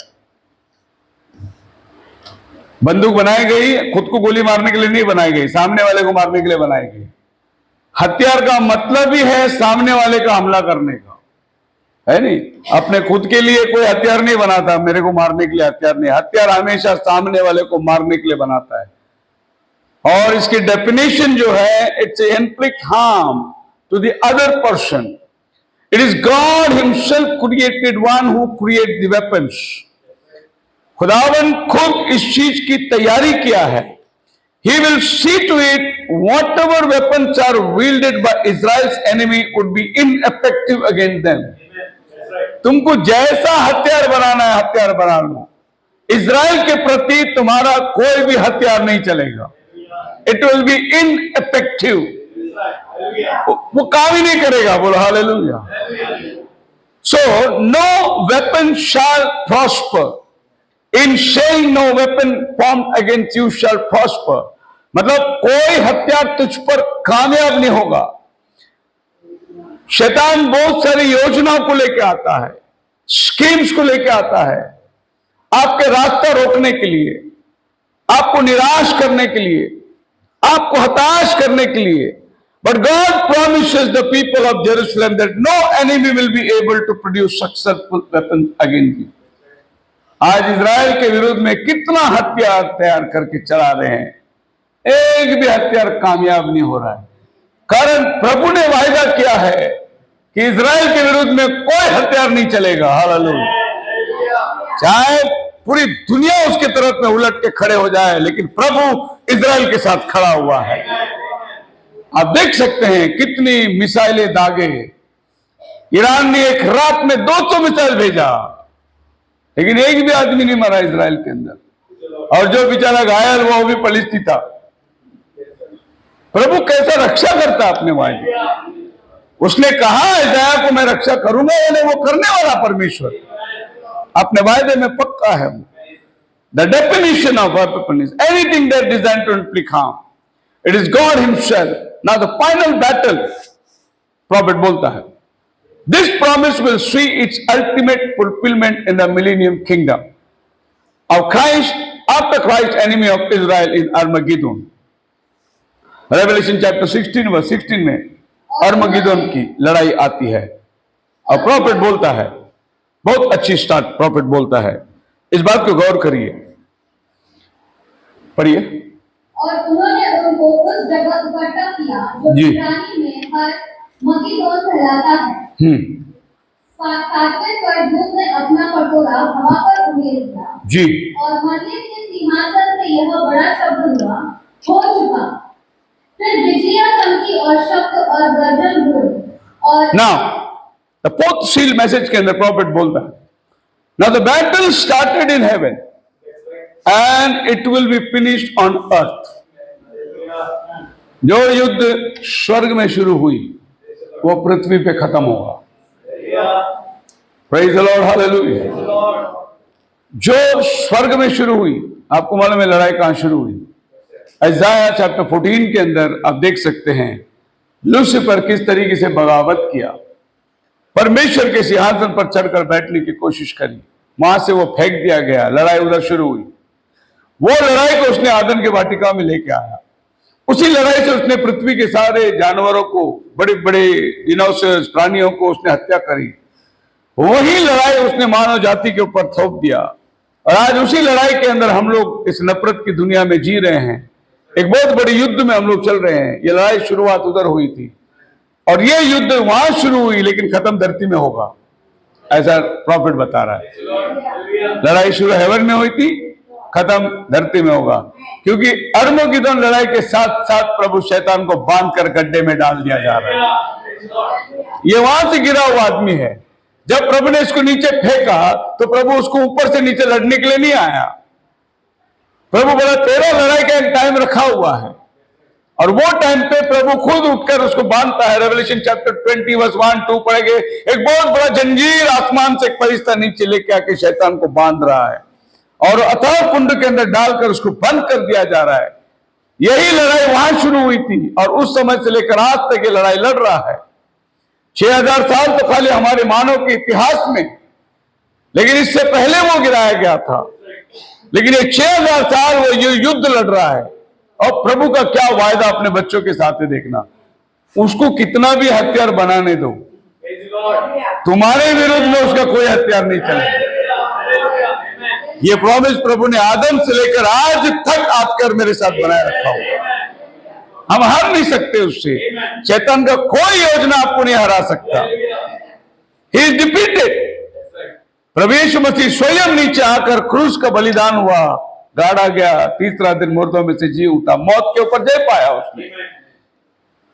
बंदूक बनाई गई खुद को गोली मारने के लिए नहीं बनाई गई, सामने वाले को मारने के लिए बनाई गई। हथियार का मतलब ही है सामने वाले का हमला करने का। है नहीं। अपने खुद के लिए कोई हथियार नहीं बनाता, मेरे को मारने के लिए हथियार नहीं। हथियार हमेशा सामने वाले को मारने के लिए बनाता है। और इसकी डेफिनेशन जो है, it's inflict harm to the other person. It is God himself created one who create the weapons. खुदावन खुद इस चीज की तैयारी किया है। He will see to it whatever weapons are wielded by Israel's enemy would be ineffective against them. तुमको जैसा हथियार बनाना है हथियार बना लो, इज़राइल के प्रति तुम्हारा कोई भी हथियार नहीं चलेगा। It will be ineffective. वो काम ही नहीं करेगा। बोलो hallelujah. So no weapon shall prosper. In saying no weapon formed against you shall prosper. मतलब कोई हथियार तुझ पर कामयाब नहीं होगा। शैतान बहुत सारी योजनाओं को लेकर आता है, स्कीम्स को लेकर आता है, आपके रास्ता रोकने के लिए, आपको निराश करने के लिए, आपको हताश करने के लिए। But God promises the people of Jerusalem that no enemy will be able to produce successful weapons against you. आज इज़राइल के विरुद्ध में कितना हथियार तैयार करके चला रहे हैं, एक भी हथियार कामयाब नहीं हो रहा है। कारण प्रभु ने वायदा किया है कि इज़राइल के विरुद्ध में कोई हथियार नहीं चलेगा। हालेलुया। चाहे पूरी दुनिया उसके तरफ में उलट के खड़े हो जाए, लेकिन प्रभु इज़राइल के साथ खड़ा हुआ है। आप देख सकते हैं कितनी मिसाइलें दागे। ईरान ने एक रात में 200 मिसाइल भेजा, लेकिन एक भी आदमी नहीं मरा इज़राइल के अंदर। और जो बेचारा घायल हुआ वो भी फलिस्ती था। प्रभु कैसा रक्षा करता अपने वायदे। उसने कहा इज़राइल को मैं रक्षा करूंगा, यानी वो करने वाला परमेश्वर अपने वायदे में पक्का है। The definition of weapon is anything that design to inflict harm. It is God himself. Now the final battle, prophet बोलता है, this promise will see its ultimate fulfillment in the millennium kingdom of Christ. After Christ, enemy of Israel is Armageddon. Revelation chapter 16 verse 16 में अर्मगिदोन की लड़ाई आती है। और प्रॉफिट बोलता है, बहुत अच्छी स्टार्ट प्रॉफिट बोलता है, इस बात को गौर करिए, पढ़िए। और उन्होंने उनको उस जगह इकट्ठा किया जो इब्रानी में हर मगिदोन कहलाता है। सातवें स्वर्गदूत ने अपना कटोरा हवा पर उड़ेल दिया जी, और मंदिर के सिंहासन से यह बड़ा शब्द हुआ, हो चुका। फिर बिजलियां चमकी और शब्द और गर्जन हुई। और now the fourth seal message के अंदर प्रॉफिट बोलता है, now the battle started in heaven and it will be finished on earth. जो युद्ध स्वर्ग में शुरू हुई वो पृथ्वी पे खत्म होगा। Praise the Lord, hallelujah. जो स्वर्ग में शुरू हुई, आपको मालूम है लड़ाई कहां शुरू हुई? इज़ाया चैप्टर 14 के अंदर आप देख सकते हैं लूसीफर किस तरीके से बगावत किया, परमेश्वर के सिंहासन पर चढ़कर बैठने की कोशिश करी, वहां से वो फेंक दिया गया, लड़ाई उधर शुरू हुई। वो लड़ाई को उसने आदम के वाटिका में लेके आया। उसी लड़ाई से उसने पृथ्वी के सारे जानवरों को, बड़े बड़े डिनोसॉरस प्राणियों को उसने हत्या करी। वही लड़ाई उसने मानव जाति के ऊपर थोप दिया, और आज उसी लड़ाई के अंदर हम लोग इस नफरत की दुनिया में जी रहे हैं। एक बहुत बड़ी युद्ध में हम लोग चल रहे हैं। ये लड़ाई शुरुआत उधर हुई थी, और ये युद्ध वहां शुरू हुई, लेकिन खत्म धरती में होगा, ऐसा प्रॉफिट बता रहा है। लड़ाई शुरू हेवन में हुई थी, खत्म धरती में होगा, क्योंकि अर्मगिदोन लड़ाई के साथ साथ प्रभु शैतान को बांध कर गड्ढे में डाल दिया जा रहा है। ये वहां से गिरा हुआ आदमी है। जब प्रभु ने इसको नीचे फेंका तो प्रभु उसको ऊपर से नीचे लड़ने के लिए नहीं आया। प्रभु बोला तेरा लड़ाई का एक टाइम रखा हुआ है, और वो टाइम पे प्रभु खुद उठकर उसको बांधता है। रेवलेशन चैप्टर 20 वर्स 1-2 पढ़ेंगे। एक बहुत बड़ा जंजीर आसमान से एक फरिश्ता नीचे लेके आके शैतान को बांध रहा है, और अथाह कुंड के अंदर डालकर उसको बंद कर दिया जा रहा है। यही लड़ाई वहां शुरू हुई थी, और उस समय से लेकर आज तक ये लड़ाई लड़ रहा है। 6000 साल तो खाली हमारे मानव के इतिहास में, लेकिन इससे पहले वो गिराया गया था। लेकिन ये 6000 साल वो ये युद्ध लड़ रहा है। और प्रभु का क्या वायदा अपने बच्चों के साथ है देखना, उसको कितना भी हथियार बनाने दो, तुम्हारे विरुद्ध में उसका कोई हथियार नहीं चलेगा। ये प्रॉमिस प्रभु ने आदम से लेकर आज तक आपके और मेरे साथ बनाए रखा हुआ। हम हार नहीं सकते उससे। शैतान का कोई योजना आपको नहीं हरा सकता। He is defeated. प्रभु यीशु मसीह स्वयं नीचे आकर क्रूस का बलिदान हुआ, गाड़ा गया, तीसरा दिन मुर्दों में से जी उठा, मौत के ऊपर जय पाया उसने।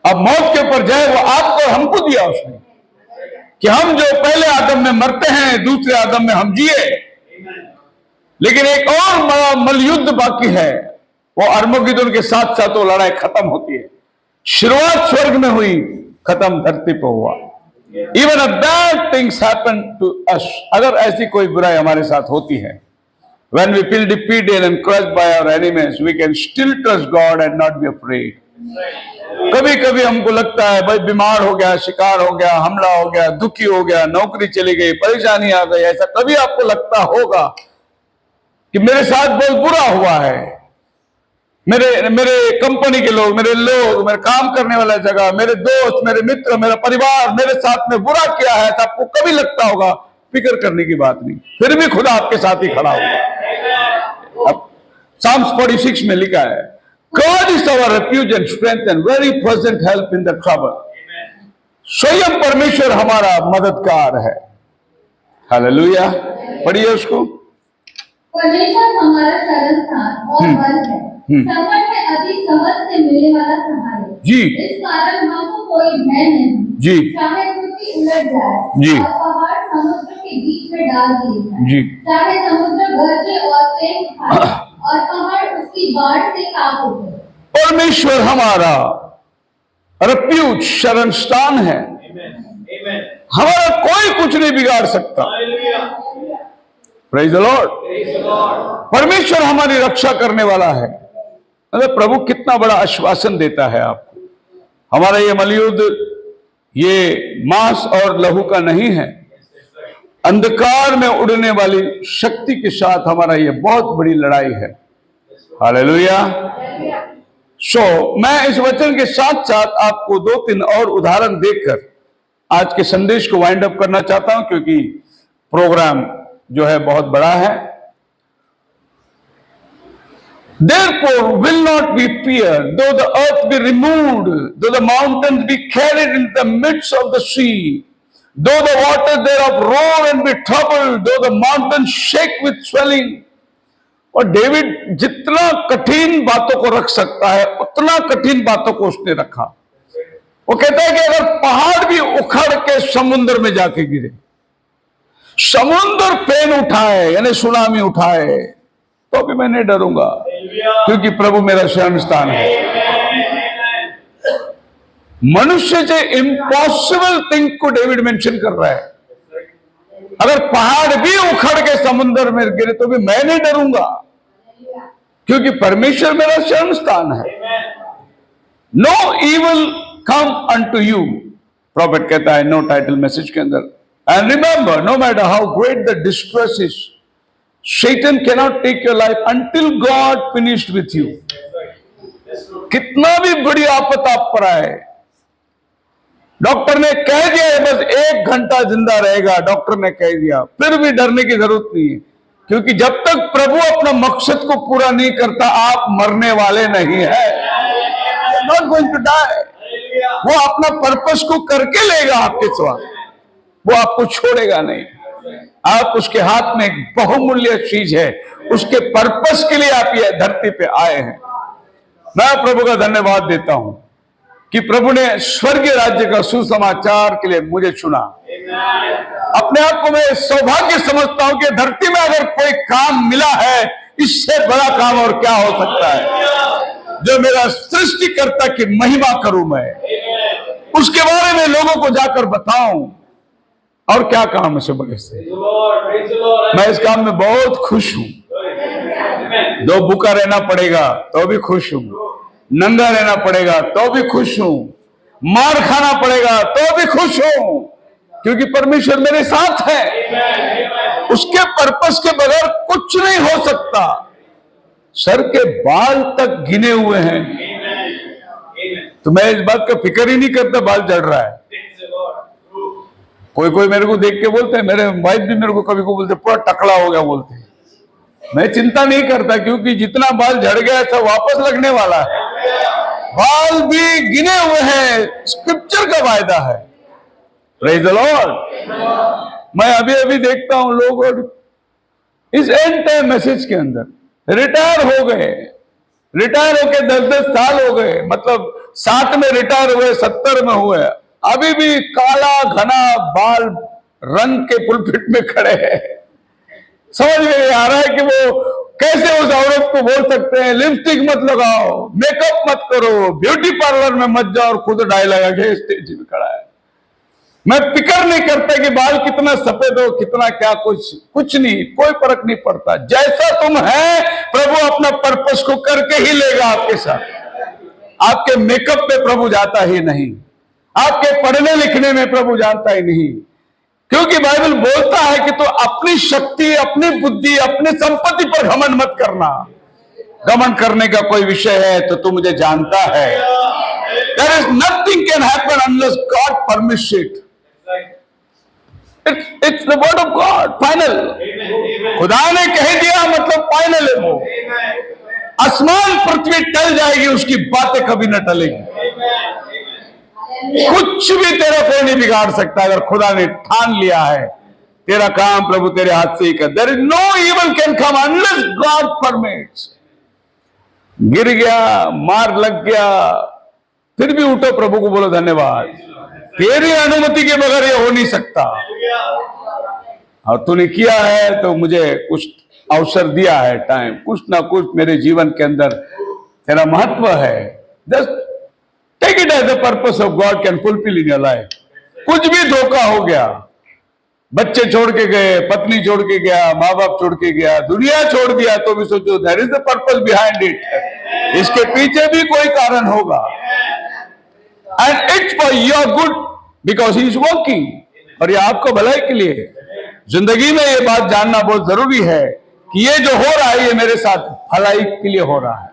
अब मौत के ऊपर जय वो आपको और हमको दिया उसने, कि हम जो पहले आदम में मरते हैं, दूसरे आदम में हम जिए। लेकिन एक और बड़ा मलयुद्ध बाकी है, वो अरमगेदोन के साथ साथ वो लड़ाई खत्म होती है। शुरुआत स्वर्ग में हुई, खत्म धरती पर हुआ। Even a bad things happen to us, अगर ऐसी कोई बुराई हमारे साथ होती है, when we feel defeated and crushed by our enemies, we can still trust God and not be afraid. कभी कभी हमको लगता है भाई बीमार हो गया, शिकार हो गया, हमला हो गया, दुखी हो गया, नौकरी चली गई, परेशानी आ गई, ऐसा कभी आपको लगता होगा कि मेरे साथ बहुत बुरा हुआ है, मेरे कंपनी के लोग, मेरे काम करने वाला जगह, मेरे दोस्त, मेरे मित्र, मेरा परिवार मेरे साथ में बुरा किया है, तो आपको कभी लगता होगा, फिक्र करने की बात नहीं, फिर भी खुदा आपके साथ ही खड़ा होगा। अब Psalms 46 में लिखा है, God is our refuge and strength and very present help in the trouble. स्वयं परमेश्वर हमारा मददगार है। हालेलुया, पढ़िए उसको। परमेश्वर हमारा शरण स्थान और बल है, संकट में अति समझ से मिलने वाला सहाय जी। इस कारण हमको कोई भय नहीं जी। चाहे पृथ्वी उलट जाए जी। और पहाड़ समुद्र के बीच में डाल दिए जाए, जी। चाहे समुद्र गरजे और फेंक खाए और पहाड़ उसकी बाढ़ से कांप उठे। परमेश्वर हमारा रेफ्यूज शरण स्थान है। हमारा कोई कुछ नहीं बिगाड़ सकता। Praise the Lord. परमेश्वर हमारी रक्षा करने वाला है। अगर प्रभु कितना बड़ा आश्वासन देता है आपको। हमारा ये मलयुद्ध ये मांस और लहू का नहीं है, अंधकार में उड़ने वाली शक्ति के साथ हमारा ये बहुत बड़ी लड़ाई है। हालेलुया। मैं इस वचन के साथ साथ आपको 2-3 और उदाहरण देकर आज के संदेश को वाइंड अप करना चाहता हूं, क्योंकि प्रोग्राम जो है बहुत बड़ा है। Therefore will not be feared, though the earth be removed, though the mountains be carried in the midst of the sea, though the waters thereof roar and be troubled, though the mountains shake with swelling. और डेविड जितना कठिन बातों को रख सकता है उतना कठिन बातों को उसने रखा। वो कहता है कि अगर पहाड़ भी उखड़ के समुद्र में जाके गिरे, समुद्र फेन उठाए यानी सुनामी उठाए, तो भी मैं नहीं डरूंगा, क्योंकि प्रभु मेरा शरण स्थान है। मनुष्य से इम्पॉसिबल थिंग को डेविड मेंशन कर रहा है। अगर पहाड़ भी उखड़ के समुद्र में गिरे तो भी मैं नहीं डरूंगा, क्योंकि परमेश्वर मेरा शरण स्थान है। No evil come unto you, prophet कहता है नो टाइटल मैसेज के अंदर। And remember, no matter how great the distress is, Satan cannot take your life until God finished with you. कितना भी बड़ी आफत आप पर आए, डॉक्टर ने कह दिया है बस 1 घंटा जिंदा रहेगा, डॉक्टर ने कह दिया, फिर भी डरने की जरूरत नहीं है, क्योंकि जब तक प्रभु अपना मकसद को पूरा नहीं करता आप मरने वाले नहीं है। Not going to die. वो अपना पर्पस को करके लेगा आपके साथ, वो आपको छोड़ेगा नहीं। आप उसके हाथ में एक बहुमूल्य चीज है, उसके पर्पस के लिए आप ये धरती पे आए हैं। मैं प्रभु का धन्यवाद देता हूं कि प्रभु ने स्वर्गीय राज्य का सुसमाचार के लिए मुझे चुना। अपने आप को मैं सौभाग्य समझता हूं कि धरती में अगर कोई काम मिला है, इससे बड़ा काम और क्या हो सकता है। जो मेरा सृष्टिकर्ता की महिमा करूं मैं, उसके बारे में लोगों को जाकर बताऊं, और क्या काम है बड़े से। मैं इस काम में बहुत खुश हूं। 2 भूखा रहना पड़ेगा तो भी खुश हूं, नंगा रहना पड़ेगा तो भी खुश हूं, मार खाना पड़ेगा तो भी खुश हूं, क्योंकि परमेश्वर मेरे साथ है। उसके पर्पस के बगैर कुछ नहीं हो सकता। सर के बाल तक गिने हुए हैं, तो मैं इस बात का फिक्र ही नहीं करता बाल झड़ रहा है। कोई कोई मेरे को देख के बोलते हैं, मेरे वाइफ भी मेरे को कभी को बोलते पूरा टकला हो गया बोलते हैं। मैं चिंता नहीं करता, क्योंकि जितना बाल झड़ गया सब वापस लगने वाला है। बाल भी गिने हुए हैं, स्क्रिप्चर का वायदा है। Praise the Lord. मैं अभी अभी देखता हूं लोग इस एंड टाइम मैसेज के अंदर रिटायर हो गए, रिटायर होके 10-10 साल हो गए, मतलब 60 में रिटायर हुए, 70 में हुए, अभी भी काला घना बाल रंग के पुलपिट में खड़े हैं। समझ में नहीं आ रहा है कि वो कैसे उस औरत को बोल सकते हैं लिपस्टिक मत लगाओ, मेकअप मत करो, ब्यूटी पार्लर में मत जाओ, और खुद डाई लगा के स्टेज में खड़ा है। मैं फिक्र नहीं करता कि बाल कितना सफेद हो, कितना क्या, कुछ नहीं, कोई फर्क नहीं पड़ता। जैसा तुम है प्रभु अपना पर्पस को करके ही लेगा आपके साथ। आपके मेकअप पे प्रभु जाता ही नहीं, आपके पढ़ने लिखने में प्रभु जानता ही नहीं, क्योंकि बाइबल बोलता है कि तो अपनी शक्ति, अपनी बुद्धि, अपनी संपत्ति पर घमंड मत करना। घमंड करने का कोई विषय है तो तू मुझे जानता है। There is nothing can happen unless God permits it. It's the word of God, final. खुदा ने कह दिया मतलब फाइनल है वो। आसमान पृथ्वी टल जाएगी, उसकी बातें कभी न टलेगी। कुछ भी तेरा कोई नहीं बिगाड़ सकता। अगर खुदा ने ठान लिया है तेरा काम प्रभु तेरे हाथ से ही कर। There is no evil can come unless God permits. गिर गया, मार लग गया, फिर भी उठो, प्रभु को बोलो धन्यवाद, तेरी अनुमति के बगैर ये हो नहीं सकता। और तूने किया है तो मुझे कुछ अवसर दिया है, टाइम, कुछ ना कुछ मेरे जीवन के अंदर तेरा महत्व है। Just take it as the purpose of God can fulfil in your life. कुछ भी धोखा हो गया, बच्चे छोड़ के गए, पत्नी छोड़ के गया, माँ बाप छोड़ के गया, दुनिया छोड़ दिया, तो भी सोचो there is the purpose behind it. इसके पीछे भी कोई कारण होगा। And it's for your good because he is working. और ये आपको भलाई के लिए। जिंदगी में ये बात जानना बहुत जरूरी है कि ये जो हो रहा है ये मेरे साथ भलाई के लिए हो रहा है।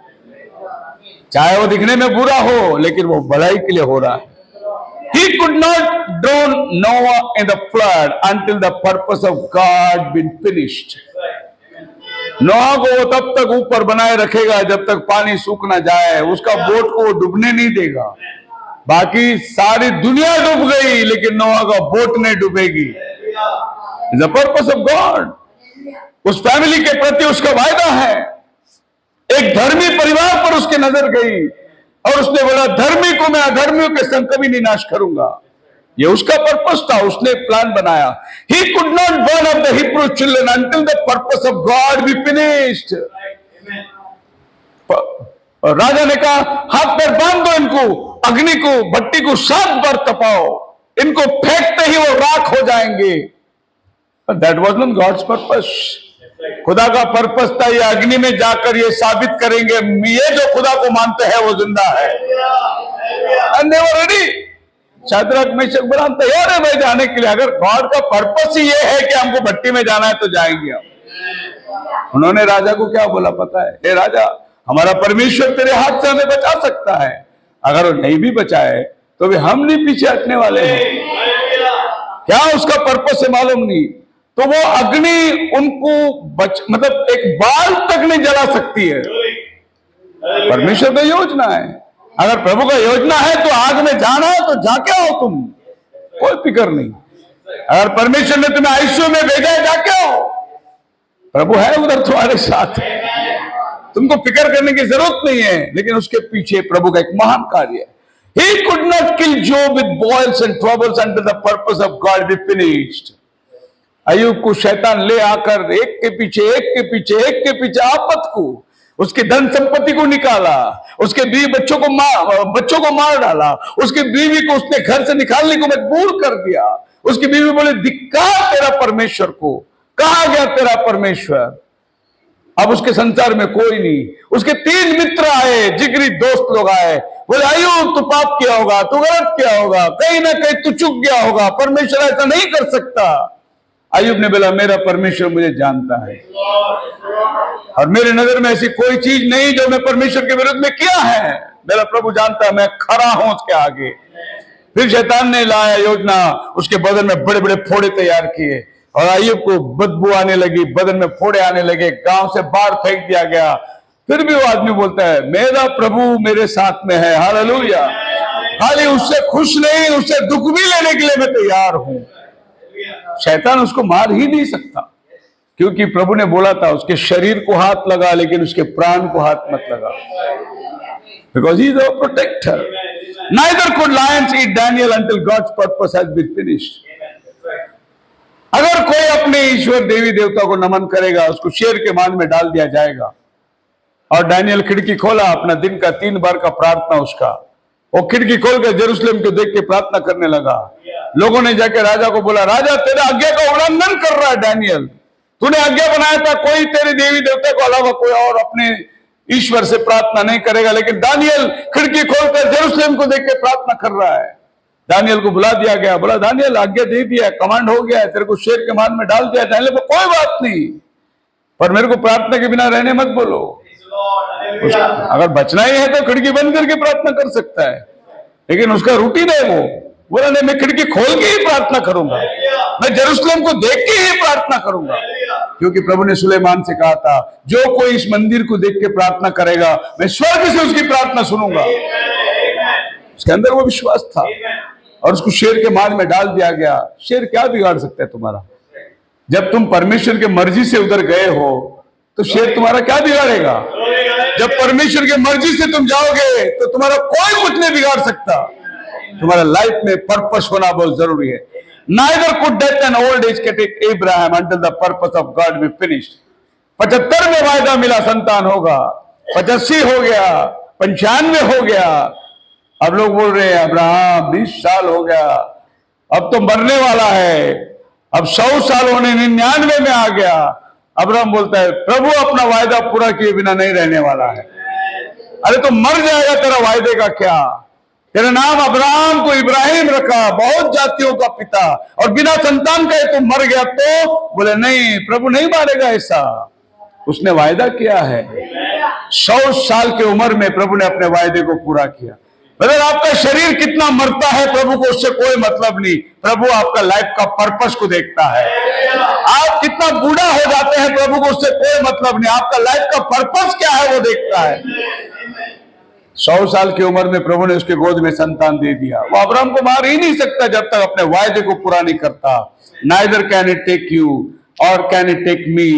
चाहे वो दिखने में बुरा हो, लेकिन वो भलाई के लिए हो रहा है। He could not drown Noah in the flood until the purpose of God been finished. नोहा को वो तब तक ऊपर बनाए रखेगा जब तक पानी सूख ना जाए। उसका बोट को वो डूबने नहीं देगा। बाकी सारी दुनिया डूब गई, लेकिन नोहा का बोट नहीं डूबेगी। The purpose of God. उस फैमिली के प्रति उसका वायदा है। एक धर्मी परिवार पर उसकी नजर गई और उसने बोला धर्मी को मैं अधर्मियों के संग कभी नहीं नाश करूंगा। ये उसका पर्पस था, उसने प्लान बनाया। He could not burn up the Hebrew children until the purpose of God be finished. राजा ने कहा हाथ पैर बांध दो इनको, अग्नि को, भट्टी को 7 बार तपाओ, इनको फेंकते ही वो राख हो जाएंगे। That was not God's purpose. खुदा का पर्पस था ये अग्नि में जाकर ये साबित करेंगे ये जो खुदा को मानते हैं वो जिंदा है। And they were ready. Shadrach Meshach Abednego तैयार है भाई जाने के लिए। अगर गॉड का पर्पस ही ये है कि हमको भट्टी में जाना है तो जाएंगे हम। उन्होंने राजा को क्या बोला पता है? हे राजा, हमारा परमेश्वर तेरे हाथ से हमें बचा सकता है। अगर वो नहीं भी बचाए तो भी हम नहीं पीछे हटने वाले हैं। क्या उसका पर्पस है मालूम नहीं। तो वो अग्नि उनको मतलब एक बाल तक नहीं जला सकती है। परमेश्वर का योजना है। अगर प्रभु का योजना है तो आग में जाना है तो जाके आओ तुम, कोई फिक्र नहीं। अगर परमेश्वर ने तुम्हें आईसीयू में भेजा है जाके आओ, प्रभु है उधर तुम्हारे साथ। तुमको फिक्र करने की जरूरत नहीं है। लेकिन उसके पीछे प्रभु का एक महान कार्य है। He could not kill Job with boils and troubles until the purpose of God be finished. अय्यूब को शैतान ले आकर एक के पीछे आफत को, उसके धन संपत्ति को निकाला, उसके बीवी बच्चों को मार डाला, उसकी बीवी को उसने घर से निकालने को मजबूर कर दिया। उसकी बीवी बोले धिक्कार तेरा परमेश्वर को, कहां गया तेरा परमेश्वर। अब उसके संसार में कोई नहीं। उसके 3 मित्र आए, जिगरी दोस्त लोग आए, बोले अय्यूब तू पाप किया होगा, तू गलत किया होगा, कहीं ना कहीं तू चूक गया होगा, परमेश्वर ऐसा नहीं कर सकता। अय्यूब ने बोला मेरा परमेश्वर मुझे जानता है और मेरे नजर में ऐसी कोई चीज नहीं जो मैं परमेश्वर के विरुद्ध में किया है। मेरा प्रभु जानता है मैं खरा हूं उसके आगे। फिर शैतान ने लाया योजना, उसके बदन में बड़े बड़े फोड़े तैयार किए और अय्यूब को बदबू आने लगी, बदन में फोड़े आने लगे, गांव से बाहर फेंक दिया गया। फिर भी वो आदमी बोलता है मेरा प्रभु मेरे साथ में है, हालेलुया। खाली उससे खुश नहीं, उससे दुख भी लेने के लिए मैं तैयार हूं। शैतान उसको मार ही नहीं सकता, क्योंकि प्रभु ने बोला था उसके शरीर को हाथ लगा लेकिन उसके प्राण को हाथ मत लगा, because he is our protector. Neither could lions eat Daniel until God's purpose has been finished. अगर कोई अपने ईश्वर देवी देवता को नमन करेगा, उसको शेर के मान में डाल दिया जाएगा। और डैनियल खिड़की खोला, अपना दिन का 3 बार का प्रार्थना उसका, वो खिड़की खोल कर जेरूसलेम को देख के प्रार्थना करने लगा। लोगों ने जाके राजा को बोला, राजा तेरा आज्ञा का उल्लंघन कर रहा है डैनियल, तूने आज्ञा बनाया था कोई तेरे देवी देवता को अलावा कोई और अपने ईश्वर से प्रार्थना नहीं करेगा, लेकिन दानियल खिड़की खोलकर जेरूसलेम को देख के प्रार्थना कर रहा है। दानियल को बुला दिया गया, बोला दानियल आज्ञा दे दिया, कमांड हो गया है, तेरे को शेर के मान में डाल दिया। दानियल को कोई बात नहीं, पर मेरे को प्रार्थना के बिना रहने मत बोलो। अगर बचना ही है तो खिड़की बंद करके प्रार्थना कर सकता है, लेकिन उसका रूटीन है वो, बोला नहीं मैं खिड़की खोल के ही प्रार्थना करूंगा, मैं जेरूसलेम को देख के ही प्रार्थना करूंगा। क्योंकि प्रभु ने सुलेमान से कहा था जो कोई इस मंदिर को देख के प्रार्थना करेगा मैं स्वर्ग से उसकी प्रार्थना सुनूंगा। उसके अंदर वो विश्वास था और उसको शेर के मान में डाल दिया गया। शेर क्या बिगाड़ सकता है तुम्हारा? जब तुम परमेश्वर की मर्जी से उधर गए हो तो शेर तुम्हारा क्या बिगाड़ेगा? जब परमेश्वर की मर्जी से तुम जाओगे तो तुम्हारा कोई कुछ नहीं बिगाड़ सकता। तुम्हारा लाइफ में पर्पस होना बहुत जरूरी है। Neither could death and old age take Abraham until the purpose of God be finished. 75 में वायदा मिला संतान होगा, 85 हो गया, 95 हो गया। अब लोग बोल रहे हैं अब्राहम 20 साल हो गया, अब तो मरने वाला है, अब 100 साल होने 99 में आ गया। अब्राहम बोलता है प्रभु अपना वायदा पूरा किए बिना नहीं रहने वाला है। अरे तो मर जाएगा, तेरा वायदे का क्या? तेरा नाम अब्राहम को इब्राहिम रखा, बहुत जातियों का पिता, और बिना संतान का तो मर गया। तो बोले नहीं, प्रभु नहीं मारेगा ऐसा, उसने वायदा किया है। 100 साल की उम्र में प्रभु ने अपने वायदे को पूरा किया। अगर आपका शरीर कितना मरता है प्रभु को उससे कोई मतलब नहीं, प्रभु आपका लाइफ का पर्पस को देखता है। आप कितना बूढ़ा हो जाते हैं प्रभु को उससे कोई मतलब नहीं, आपका लाइफ का पर्पस क्या है वो देखता है। 100 साल की उम्र में प्रभु ने उसके गोद में संतान दे दिया। वो अब्राहम को मार ही नहीं सकता जब तक अपने वायदे को पूरा नहीं करता। Neither can it take you or can it take me।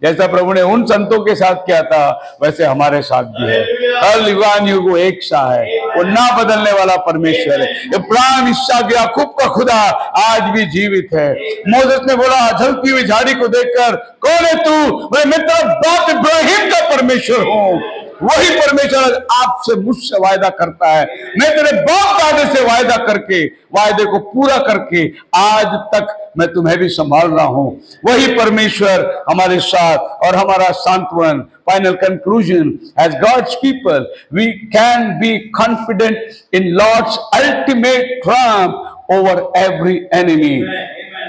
जैसा प्रभु ने उन संतों के साथ किया था वैसे हमारे साथ भी है। हर युगान युग वो एक सा है, वो ना बदलने वाला परमेश्वर है। इब्राहिम, इसहाक, याकूब का खुदा आज भी जीवित है। मोसेस ने बोला जलती हुई झाड़ी को देखकर कौन है तू? बोले मैं तेरा बाप इब्राहिम का परमेश्वर हूँ। वही परमेश्वर आपसे मुझसे वायदा करता है। मैं तेरे बाप दादे से वायदा करके वायदे को पूरा करके आज तक मैं तुम्हें भी संभाल रहा हूं। वही परमेश्वर हमारे साथ और हमारा सांत्वन। Final conclusion, as God's people we can be confident in Lord's ultimate triumph over every enemy.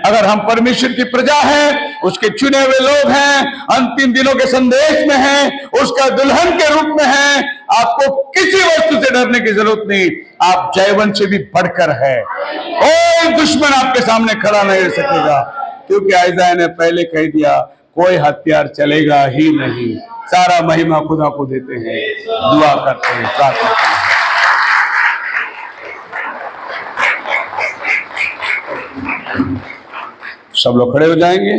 अगर हम परमेश्वर की प्रजा हैं, उसके चुने हुए लोग हैं, अंतिम दिनों के संदेश में हैं, उसका दुल्हन के रूप में हैं, आपको किसी वस्तु से डरने की जरूरत नहीं। आप जयवंत से भी बढ़कर है। कोई दुश्मन आपके सामने खड़ा नहीं रह सकेगा, क्योंकि आइज़ाया ने पहले कह दिया कोई हथियार चलेगा ही नहीं। सारा महिमा खुदा को देते हैं। दुआ करते हैं, प्रार्थना करते हैं। सब लोग खड़े हो जाएंगे।